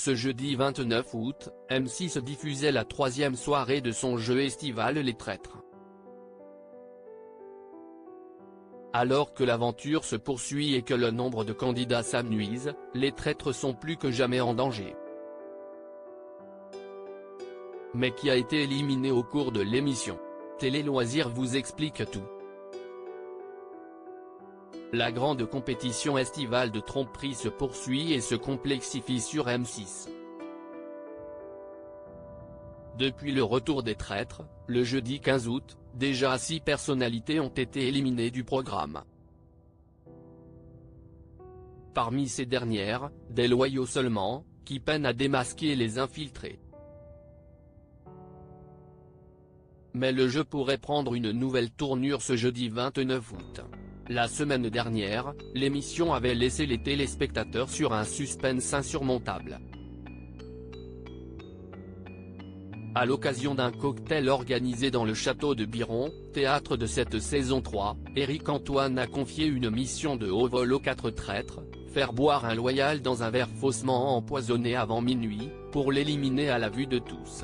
Ce jeudi 29 août, M6 diffusait la troisième soirée de son jeu estival Les Traîtres. Alors que l'aventure se poursuit et que le nombre de candidats s'amenuise, les traîtres sont plus que jamais en danger. Mais qui a été éliminé au cours de l'émission? Télé Loisirs vous explique tout. La grande compétition estivale de tromperie se poursuit et se complexifie sur M6. Depuis le retour des traîtres, le jeudi 15 août, déjà 6 personnalités ont été éliminées du programme. Parmi ces dernières, des loyaux seulement, qui peinent à démasquer les infiltrés. Mais le jeu pourrait prendre une nouvelle tournure ce jeudi 29 août. La semaine dernière, l'émission avait laissé les téléspectateurs sur un suspense insurmontable. À l'occasion d'un cocktail organisé dans le château de Biron, théâtre de cette saison 3, Éric Antoine a confié une mission de haut vol aux 4 traîtres, faire boire un loyal dans un verre faussement empoisonné avant minuit, pour l'éliminer à la vue de tous.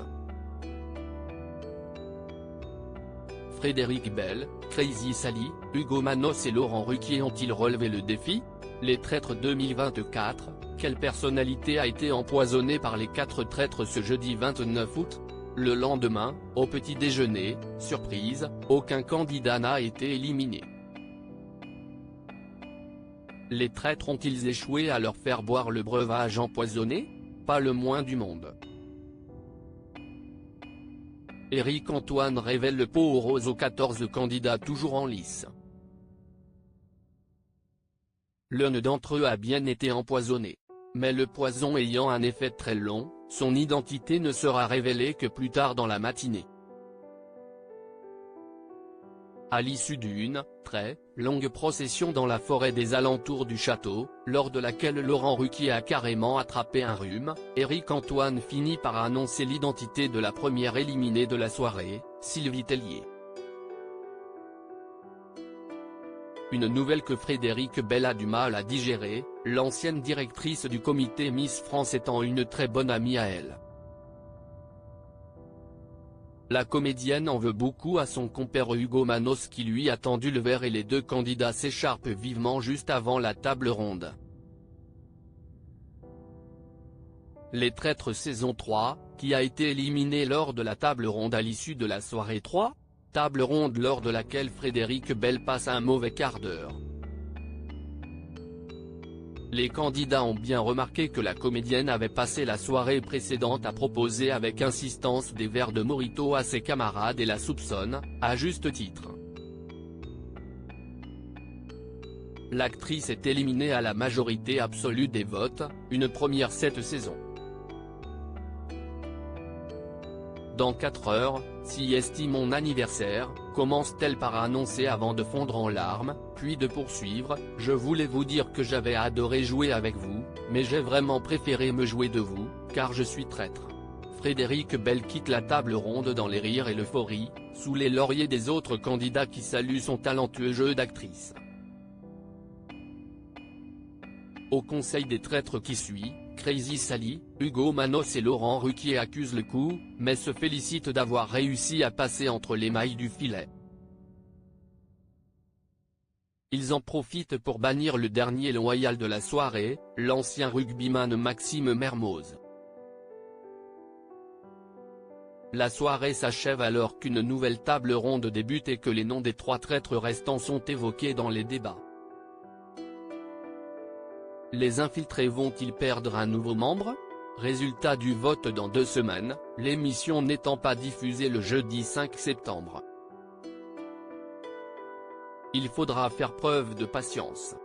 Frédéric Bell, Crazy Sally, Hugo Manos et Laurent Ruquier ont-ils relevé le défi? Les Traîtres 2024, quelle personnalité a été empoisonnée par les 4 traîtres ce jeudi 29 août? Le lendemain, au petit déjeuner, surprise, aucun candidat n'a été éliminé. Les traîtres ont-ils échoué à leur faire boire le breuvage empoisonné? Pas le moins du monde. Éric Antoine révèle le pot rose aux 14 candidats toujours en lice. L'un d'entre eux a bien été empoisonné. Mais le poison ayant un effet très long, son identité ne sera révélée que plus tard dans la matinée. À l'issue d'une très longue procession dans la forêt des alentours du château, lors de laquelle Laurent Ruquier a carrément attrapé un rhume, Éric Antoine finit par annoncer l'identité de la première éliminée de la soirée, Sylvie Tellier. Une nouvelle que Frédéric Bell a du mal à digérer, l'ancienne directrice du comité Miss France étant une très bonne amie à elle. La comédienne en veut beaucoup à son compère Hugo Manos qui lui a tendu le verre et les 2 candidats s'écharpent vivement juste avant la table ronde. Les Traîtres saison 3, qui a été éliminé lors de la table ronde à l'issue de la soirée 3, table ronde lors de laquelle Frédéric Bell passe un mauvais quart d'heure. Les candidats ont bien remarqué que la comédienne avait passé la soirée précédente à proposer avec insistance des verres de Mojito à ses camarades et la soupçonnent, à juste titre. L'actrice est éliminée à la majorité absolue des votes, une première cette saison. Dans 4 heures, si est mon anniversaire, commence-t-elle par annoncer avant de fondre en larmes, puis de poursuivre, je voulais vous dire que j'avais adoré jouer avec vous, mais j'ai vraiment préféré me jouer de vous, car je suis traître. Frédéric Bell quitte la table ronde dans les rires et l'euphorie, sous les lauriers des autres candidats qui saluent son talentueux jeu d'actrice. Au conseil des traîtres qui suit, Crazy Sally, Hugo Manos et Laurent Ruquier accusent le coup, mais se félicitent d'avoir réussi à passer entre les mailles du filet. Ils en profitent pour bannir le dernier loyal de la soirée, l'ancien rugbyman Maxime Mermoz. La soirée s'achève alors qu'une nouvelle table ronde débute et que les noms des 3 traîtres restants sont évoqués dans les débats. Les infiltrés vont-ils perdre un nouveau membre? Résultat du vote dans 2 semaines, l'émission n'étant pas diffusée le jeudi 5 septembre. Il faudra faire preuve de patience.